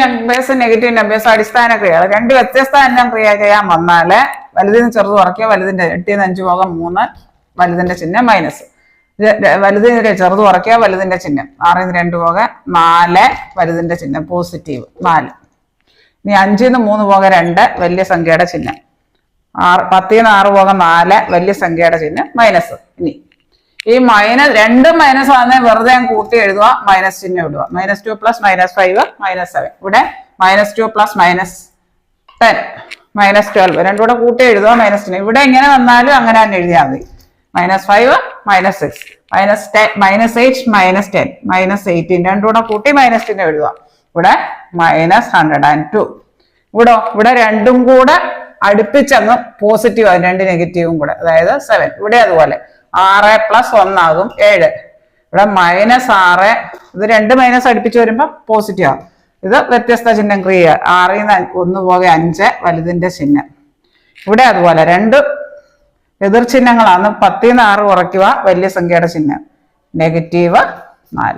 Numbers negative numbers അടിസ്ഥാന ക്രിയകൾ രണ്ട് വ്യത്യസ്ത എണ്ണം ക്രിയ ചെയ്യാൻ വന്നാല് വലുതിന് ചെറുത് കുറയ്ക്കുക, വലുതിന്റെ 8 5 പോകാം 3 വലുതിന്റെ ചിഹ്നം മൈനസ്, വലുതിന്റെ ചെറുത് കുറയ്ക്കുക വലുതിന്റെ ചിഹ്നം 6 2 പോകാം 4 വലുതിന്റെ ചിഹ്നം പോസിറ്റീവ് 4. ഇനി 5 3 പോകാം 2 വലിയ സംഖ്യയുടെ ചിഹ്നം, 10 6 പോകാം 4 വലിയ സംഖ്യയുടെ ചിഹ്നം മൈനസ്. ഇനി ഈ രണ്ടും മൈനസ് ആണെന്ന് വെറുതെ കൂട്ടി എഴുതുക, മൈനസ് ചിഹ്നം ഇടുക. -2 + -5 -7. ഇവിടെ -2 + -10 -12 രണ്ടും കൂടെ കൂട്ടി എഴുതുക മൈനസ് ചിഹ്നം. ഇവിടെ ഇങ്ങനെ വന്നാലും അങ്ങനെ തന്നെ എഴുതിയാൽ മതി. -5 -6 -8 -10 -18 രണ്ടും കൂടെ കൂട്ടി മൈനസ് ചിഹ്നം എഴുതുക. ഇവിടെ -102. ഇവിടെ രണ്ടും കൂടെ അടുപ്പിച്ചങ്ങ് പോസിറ്റീവ് ആകും, രണ്ട് നെഗറ്റീവും കൂടെ, അതായത് 7. ഇവിടെ അതുപോലെ 6 + 1 ആകും 7. ഇവിടെ -6 ഇത് രണ്ട് മൈനസ് അടുപ്പിച്ച് വരുമ്പോ പോസിറ്റീവ് ആകും. ഇത് വ്യത്യസ്ത ചിഹ്നം ക്രിയ 6 1 പോകെ 5 വലുതിന്റെ ചിഹ്നം. ഇവിടെ അതുപോലെ രണ്ട് എതിർ ചിഹ്നങ്ങളാണ്. 10 6 കുറയ്ക്കുക വലിയ സംഖ്യയുടെ ചിഹ്നം -4.